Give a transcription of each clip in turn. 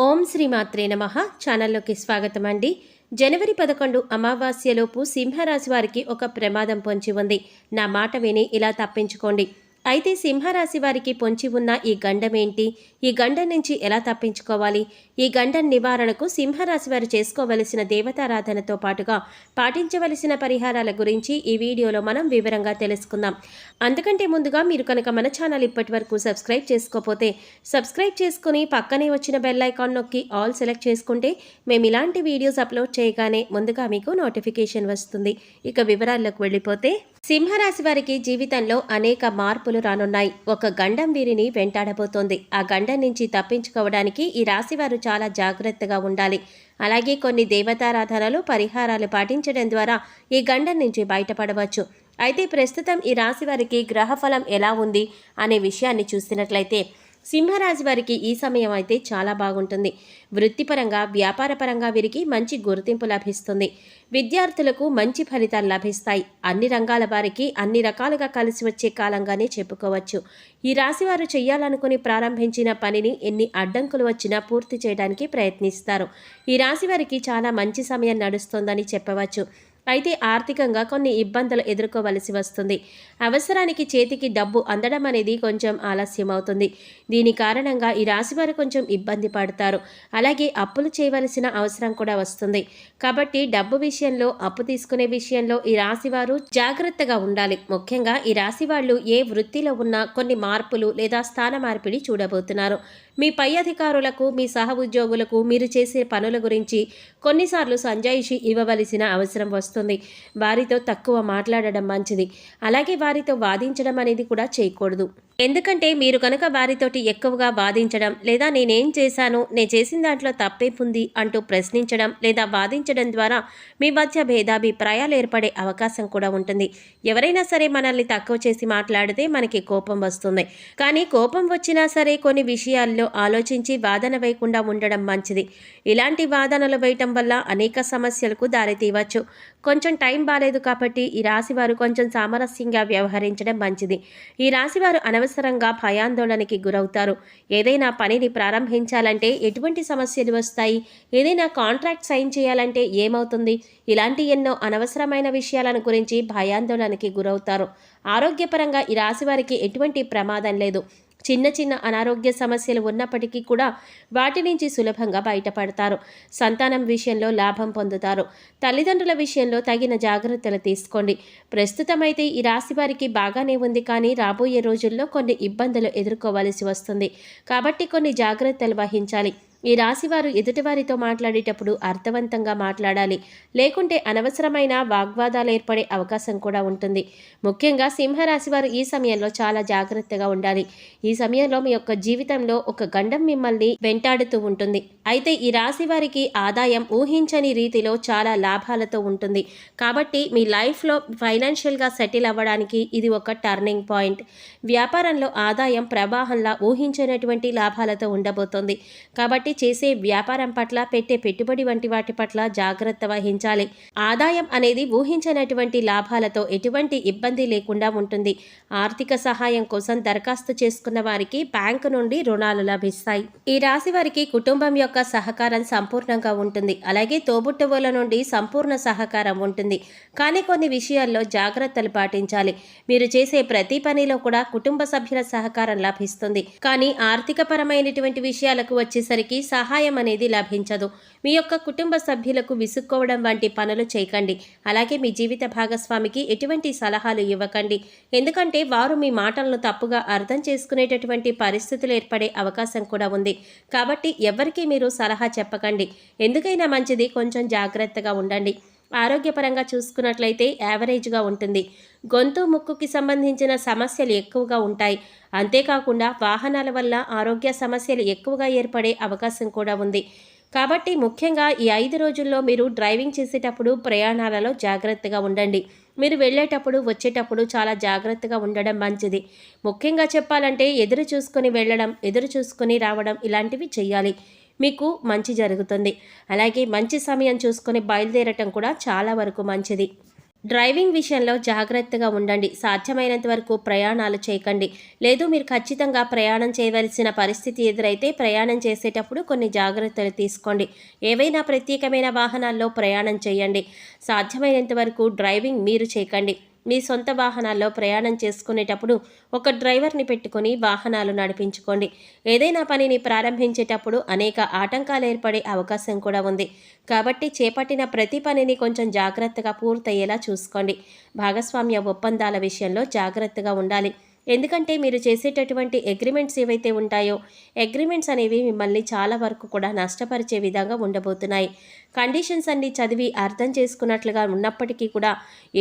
ఓం శ్రీ మాత్రే నమః. ఛానల్లోకి స్వాగతం అండి. జనవరి 11 అమావాస్యలోపు సింహరాశి వారికి ఒక ప్రమాదం పొంచి ఉంది. నా మాట విని ఇలా తప్పించుకోండి. అయితే సింహరాశి వారికి పొంచి ఉన్న ఈ గండం ఏంటి? ఈ గండం నుంచి ఎలా తప్పించుకోవాలి? ఈ గండం నివారణకు సింహరాశి వారు చేసుకోవలసిన దేవతారాధనతో పాటుగా పాటించవలసిన పరిహారాల గురించి ఈ వీడియోలో మనం వివరంగా తెలుసుకుందాం. అందుకంటే ముందుగా మీరు కనుక మన ఛానల్ ఇప్పటి వరకు సబ్స్క్రైబ్ చేసుకోకపోతే సబ్స్క్రైబ్ చేసుకుని పక్కనే వచ్చిన బెల్ ఐకాన్ నొక్కి ఆల్ సెలెక్ట్ చేసుకుంటే మేము ఇలాంటి వీడియోస్ అప్లోడ్ చేయగానే ముందుగా మీకు నోటిఫికేషన్ వస్తుంది. ఇక వివరాల్లోకి వెళ్ళిపోతే, సింహరాశి వారికి జీవితంలో అనేక మార్పులు రానున్నాయి. ఒక గండం వీరిని వెంటాడబోతోంది. ఆ గండం నుంచి తప్పించుకోవడానికి ఈ రాశివారు చాలా జాగ్రత్తగా ఉండాలి. అలాగే కొన్ని దేవతారాధనలు, పరిహారాలు పాటించడం ద్వారా ఈ గండం నుంచి బయటపడవచ్చు. అయితే ప్రస్తుతం ఈ రాశి వారికి గ్రహఫలం ఎలా ఉంది అనే విషయాన్ని చూసినట్లయితే, సింహరాశి వారికి ఈ సమయం అయితే చాలా బాగుంటుంది. వృత్తిపరంగా, వ్యాపారపరంగా వీరికి మంచి గుర్తింపు లభిస్తుంది. విద్యార్థులకు మంచి ఫలితాలు లభిస్తాయి. అన్ని రంగాల వారికి అన్ని రకాలుగా కలిసి వచ్చే కాలంగానే చెప్పుకోవచ్చు. ఈ రాశివారు చేయాలనుకుని ప్రారంభించిన పనిని ఎన్ని అడ్డంకులు వచ్చినా పూర్తి చేయడానికి ప్రయత్నిస్తారు. ఈ రాశి వారికి చాలా మంచి సమయం నడుస్తోందని చెప్పవచ్చు. అయితే ఆర్థికంగా కొన్ని ఇబ్బందులు ఎదుర్కోవలసి వస్తుంది. అవసరానికి చేతికి డబ్బు అందడం అనేది కొంచెం ఆలస్యం అవుతుంది. దీని కారణంగా ఈ రాశివారు కొంచెం ఇబ్బంది పడతారు. అలాగే అప్పులు చేయవలసిన అవసరం కూడా వస్తుంది. కాబట్టి డబ్బు విషయంలో, అప్పు తీసుకునే విషయంలో ఈ రాశివారు జాగ్రత్తగా ఉండాలి. ముఖ్యంగా ఈ రాశి వాళ్ళు ఏ వృత్తిలో ఉన్నా కొన్ని మార్పులు లేదా స్థాన మార్పిడి చూడబోతున్నారు. మీ పై అధికారులకు, మీ సహ ఉద్యోగులకు మీరు చేసే పనుల గురించి కొన్నిసార్లు సంజాయిషి ఇవ్వవలసిన అవసరం వస్తుంది. వారితో తక్కువ మాట్లాడడం మంచిది. అలాగే వారితో వాదించడం అనేది కూడా చేయకూడదు. ఎందుకంటే మీరు కనుక వారితోటి ఎక్కువగా వాదించడం, లేదా నేనేం చేశాను, నేను చేసిన దాంట్లో తప్పేముంది అంటూ ప్రశ్నించడం లేదా వాదించడం ద్వారా మీ మధ్య భేదాభిప్రాయాలు ఏర్పడే అవకాశం కూడా ఉంటుంది. ఎవరైనా సరే మనల్ని తక్కువ చేసి మాట్లాడితే మనకి కోపం వస్తుంది. కానీ కోపం వచ్చినా సరే కొన్ని విషయాల్లో ఆలోచించి వాదన వేయకుండా ఉండడం మంచిది. ఇలాంటి వాదనలు వేయటం వల్ల అనేక సమస్యలకు దారితీయవచ్చు. కొంచెం టైం బాలేదు కాబట్టి ఈ రాశివారు కొంచెం సామరస్యంగా వ్యవహరించడం మంచిది. ఈ రాశివారు అనవసరంగా భయాందోళనకి గురవుతారు. ఏదైనా పనిని ప్రారంభించాలంటే ఎటువంటి సమస్యలు వస్తాయి, ఏదైనా కాంట్రాక్ట్ సైన్ చేయాలంటే ఏమవుతుంది, ఇలాంటి ఎన్నో అనవసరమైన విషయాలను గురించి భయాందోళనకి గురవుతారు. ఆరోగ్యపరంగా ఈ రాశివారికి ఎటువంటి ప్రమాదం లేదు. చిన్న చిన్న అనారోగ్య సమస్యలు ఉన్నప్పటికీ కూడా వాటి నుంచి సులభంగా బయటపడతారు. సంతానం విషయంలో లాభం పొందుతారు. తల్లిదండ్రుల విషయంలో తగిన జాగ్రత్తలు తీసుకోండి. ప్రస్తుతమైతే ఈ రాశి వారికి బాగానే ఉంది, కానీ రాబోయే రోజుల్లో కొన్ని ఇబ్బందులు ఎదుర్కోవలసి వస్తుంది. కాబట్టి కొన్ని జాగ్రత్తలు వహించాలి. ఈ రాశివారు ఎదుటివారితో మాట్లాడేటప్పుడు అర్థవంతంగా మాట్లాడాలి. లేకుంటే అనవసరమైన వాగ్వాదాలు ఏర్పడే అవకాశం కూడా ఉంటుంది. ముఖ్యంగా సింహరాశివారు ఈ సమయంలో చాలా జాగ్రత్తగా ఉండాలి. ఈ సమయంలో మీ యొక్క జీవితంలో ఒక గండం మిమ్మల్ని వెంటాడుతూ ఉంటుంది. అయితే ఈ రాశి వారికి ఆదాయం ఊహించని రీతిలో చాలా లాభాలతో ఉంటుంది. కాబట్టి మీ లైఫ్లో ఫైనాన్షియల్గా సెటిల్ అవ్వడానికి ఇది ఒక టర్నింగ్ పాయింట్. వ్యాపారంలో ఆదాయం ప్రవాహంలా ఊహించినటువంటి లాభాలతో ఉండబోతోంది. కాబట్టి చేసే వ్యాపారం పట్ల, పెట్టే పెట్టుబడి వంటి వాటి పట్ల జాగ్రత్త వహించాలి. ఆదాయం అనేది ఊహించినటువంటి లాభాలతో ఎటువంటి ఇబ్బంది లేకుండా ఉంటుంది. ఆర్థిక సహాయం కోసం దరఖాస్తు చేసుకున్న వారికి బ్యాంకు నుండి రుణాలు లభిస్తాయి. ఈ రాశి వారికి కుటుంబం యొక్క సహకారం సంపూర్ణంగా ఉంటుంది. అలాగే తోబుట్టువుల నుండి సంపూర్ణ సహకారం ఉంటుంది. కానీ కొన్ని విషయాల్లో జాగ్రత్తలు పాటించాలి. మీరు చేసే ప్రతి పనిలో కూడా కుటుంబ సభ్యుల సహకారం లభిస్తుంది. కానీ ఆర్థిక పరమైనటువంటి విషయాలకు వచ్చేసరికి సహాయం అనేది లభించదు. మీ యొక్క కుటుంబ సభ్యులకు విసుక్కోవడం వంటి పనులు చేయకండి. అలాగే మీ జీవిత భాగస్వామికి ఎటువంటి సలహాలు ఇవ్వకండి. ఎందుకంటే వారు మీ మాటలను తప్పుగా అర్థం చేసుకునేటటువంటి పరిస్థితులు ఏర్పడే అవకాశం కూడా ఉంది. కాబట్టి ఎవరికీ మీరు సలహా చెప్పకండి. ఎందుకైనా మంచిది కొంచెం జాగ్రత్తగా ఉండండి. ఆరోగ్యపరంగా చూసుకున్నట్లయితే యావరేజ్గా ఉంటుంది. గొంతు, ముక్కుకి సంబంధించిన సమస్యలు ఎక్కువగా ఉంటాయి. అంతేకాకుండా వాహనాల వల్ల ఆరోగ్య సమస్యలు ఎక్కువగా ఏర్పడే అవకాశం కూడా ఉంది. కాబట్టి ముఖ్యంగా ఈ 5 రోజుల్లో మీరు డ్రైవింగ్ చేసేటప్పుడు, ప్రయాణాలలో జాగ్రత్తగా ఉండండి. మీరు వెళ్ళేటప్పుడు, వచ్చేటప్పుడు చాలా జాగ్రత్తగా ఉండడం మంచిది. ముఖ్యంగా చెప్పాలంటే ఎదురు చూసుకొని వెళ్ళడం, ఎదురు చూసుకొని రావడం ఇలాంటివి చేయాలి. మీకు మంచి జరుగుతుంది. అలాగే మంచి సమయం చూసుకొని బయలుదేరటం కూడా చాలా వరకు మంచిది. డ్రైవింగ్ విషయంలో జాగ్రత్తగా ఉండండి. సాధ్యమైనంత వరకు ప్రయాణాలు చేయకండి. లేదు మీరు ఖచ్చితంగా ప్రయాణం చేయవలసిన పరిస్థితి ఎదురైతే ప్రయాణం చేసేటప్పుడు కొన్ని జాగ్రత్తలు తీసుకోండి. ఏవైనా ప్రత్యేకమైన వాహనాల్లో ప్రయాణం చేయండి. సాధ్యమైనంత వరకు డ్రైవింగ్ మీరు చేయకండి. మీ సొంత వాహనాల్లో ప్రయాణం చేసుకునేటప్పుడు ఒక డ్రైవర్ని పెట్టుకొని వాహనాలు నడిపించుకోండి. ఏదైనా పనిని ప్రారంభించేటప్పుడు అనేక ఆటంకాలు ఏర్పడే అవకాశం కూడా ఉంది. కాబట్టి చేపట్టిన ప్రతి పనిని కొంచెం జాగ్రత్తగా పూర్తయ్యేలా చూసుకోండి. భాగస్వామ్య ఒప్పందాల విషయంలో జాగ్రత్తగా ఉండాలి. ఎందుకంటే మీరు చేసేటటువంటి అగ్రిమెంట్స్ ఏవైతే ఉంటాయో అగ్రిమెంట్స్ అనేవి మిమ్మల్ని చాలా వరకు కూడా నష్టపరిచే విధంగా ఉండబోతున్నాయి. కండిషన్స్ అన్ని చదివి అర్థం చేసుకున్నట్లుగా ఉన్నప్పటికీ కూడా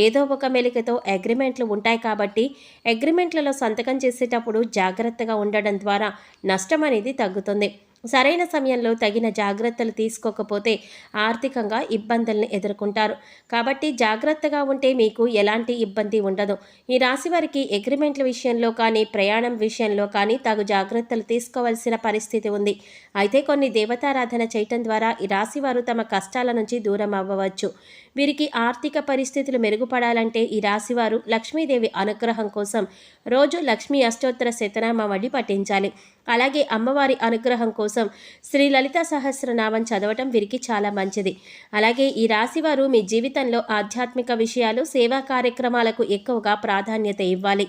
ఏదో ఒక మెలికతో అగ్రిమెంట్లు ఉంటాయి కాబట్టి అగ్రిమెంట్లలో సంతకం చేసేటప్పుడు జాగ్రత్తగా ఉండడం ద్వారా నష్టం అనేది తగ్గుతుంది. సరైన సమయంలో తగిన జాగ్రత్తలు తీసుకోకపోతే ఆర్థికంగా ఇబ్బందుల్ని ఎదుర్కొంటారు. కాబట్టి జాగ్రత్తగా ఉంటే మీకు ఎలాంటి ఇబ్బంది ఉండదు. ఈ రాశి వారికి అగ్రిమెంట్ల విషయంలో కానీ ప్రయాణం విషయంలో కానీ తగు జాగ్రత్తలు తీసుకోవాల్సిన పరిస్థితి ఉంది. అయితే కొన్ని దేవతారాధన చేయటం ద్వారా ఈ రాశి వారు తమ కష్టాల నుంచి దూరం అవ్వవచ్చు. వీరికి ఆర్థిక పరిస్థితులు మెరుగుపడాలంటే ఈ రాశివారు లక్ష్మీదేవి అనుగ్రహం కోసం రోజు లక్ష్మీ అష్టోత్తర శతనామావళి పఠించాలి. అలాగే అమ్మవారి అనుగ్రహం కోసం శ్రీ లలితా సహస్రనామం చదవటం వీరికి చాలా మంచిది. అలాగే ఈ రాశివారు మీ జీవితంలో ఆధ్యాత్మిక విషయాలు సేవా కార్యక్రమాలకు ఎక్కువగా ప్రాధాన్యత ఇవ్వాలి.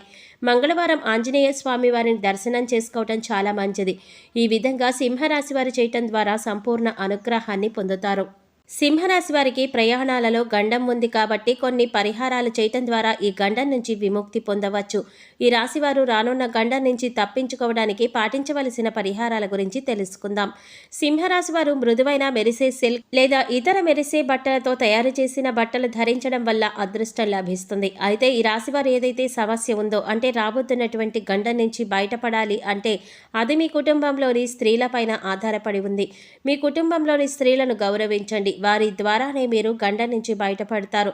మంగళవారం ఆంజనేయ స్వామి వారిని దర్శనం చేసుకోవటం చాలా మంచిది. ఈ విధంగా సింహరాశి వారు చేయటం ద్వారా సంపూర్ణ అనుగ్రహాన్ని పొందుతారు. సింహరాశి వారికి ప్రయాణాలలో గండం ఉంది కాబట్టి కొన్ని పరిహారాలు చేయటం ద్వారా ఈ గండం నుంచి విముక్తి పొందవచ్చు. ఈ రాశివారు రానున్న గండం నుంచి తప్పించుకోవడానికి పాటించవలసిన పరిహారాల గురించి తెలుసుకుందాం. సింహరాశి వారు మృదువైన మెరిసే సిల్క్ లేదా ఇతర మెరిసే బట్టలతో తయారు చేసిన బట్టలు ధరించడం వల్ల అదృష్టం లభిస్తుంది. అయితే ఈ రాశివారు ఏదైతే సమస్య ఉందో అంటే రాబోతున్నటువంటి గండం నుంచి బయటపడాలి అంటే అది మీ కుటుంబంలోని స్త్రీలపైన ఆధారపడి ఉంది. మీ కుటుంబంలోని స్త్రీలను గౌరవించండి. వారి ద్వారానే మీరు గండం నుంచి బయటపడతారు.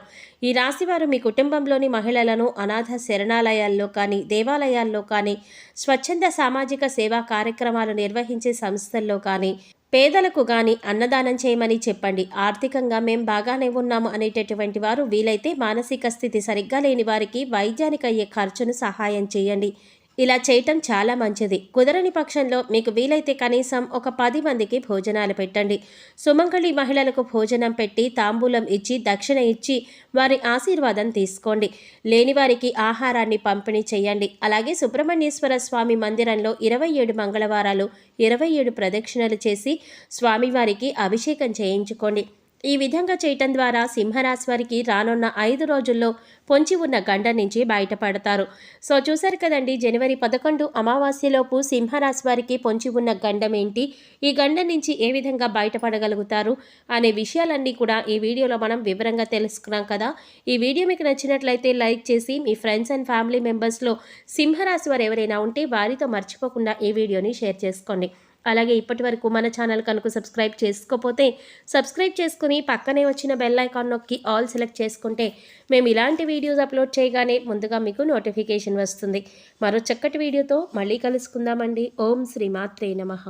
ఈ రాశివారు మీ కుటుంబంలోని మహిళలను అనాథ శరణాలయాల్లో కానీ దేవాలయాల్లో కానీ స్వచ్ఛంద సామాజిక సేవా కార్యక్రమాలు నిర్వహించే సంస్థల్లో కానీ పేదలకు కానీ అన్నదానం చేయమని చెప్పండి. ఆర్థికంగా మేం బాగానే ఉన్నాము అనేటటువంటి వారు వీలైతే మానసిక స్థితి సరిగ్గా లేని వారికి వైద్యానికి అయ్యే ఖర్చును సహాయం చేయండి. ఇలా చేయటం చాలా మంచిది. కుదరని పక్షంలో మీకు వీలైతే కనీసం ఒక 10 మందికి భోజనాలు పెట్టండి. సుమంగళి మహిళలకు భోజనం పెట్టి తాంబూలం ఇచ్చి దక్షిణ ఇచ్చి వారి ఆశీర్వాదం తీసుకోండి. లేని వారికి ఆహారాన్ని పంపిణీ చేయండి. అలాగే సుబ్రహ్మణ్యేశ్వర స్వామి మందిరంలో 27 మంగళవారాలు 27 ప్రదక్షిణలు చేసి స్వామివారికి అభిషేకం చేయించుకోండి. ఈ విధంగా చేయటం ద్వారా సింహరాశి వారికి రానున్న 5 రోజుల్లో పొంచి ఉన్న గండం నుంచి బయటపడతారు. సో చూశారు కదండి, జనవరి 11 అమావాస్యలోపు సింహరాశి వారికి పొంచి ఉన్న గండం ఏంటి, ఈ గండం నుంచి ఏ విధంగా బయటపడగలుగుతారు అనే విషయాలన్నీ కూడా ఈ వీడియోలో మనం వివరంగా తెలుసుకున్నాం కదా. ఈ వీడియో మీకు నచ్చినట్లయితే లైక్ చేసి మీ ఫ్రెండ్స్ అండ్ ఫ్యామిలీ మెంబర్స్లో సింహరాశి వారు ఎవరైనా ఉంటే వారితో మర్చిపోకుండా ఈ వీడియోని షేర్ చేసుకోండి. అలాగే ఇప్పటి వరకు మన ఛానల్ కనుక సబ్స్క్రైబ్ చేసుకోకపోతే సబ్స్క్రైబ్ చేసుకుని పక్కనే వచ్చిన బెల్ ఐకాన్ నొక్కి ఆల్ సెలెక్ట్ చేసుకుంటే మేము ఇలాంటి వీడియోస్ అప్లోడ్ చేయగానే ముందుగా మీకు నోటిఫికేషన్ వస్తుంది. మరో చక్కటి వీడియోతో మళ్ళీ కలుసుకుందామండి. ఓం శ్రీ మాత్రే నమః.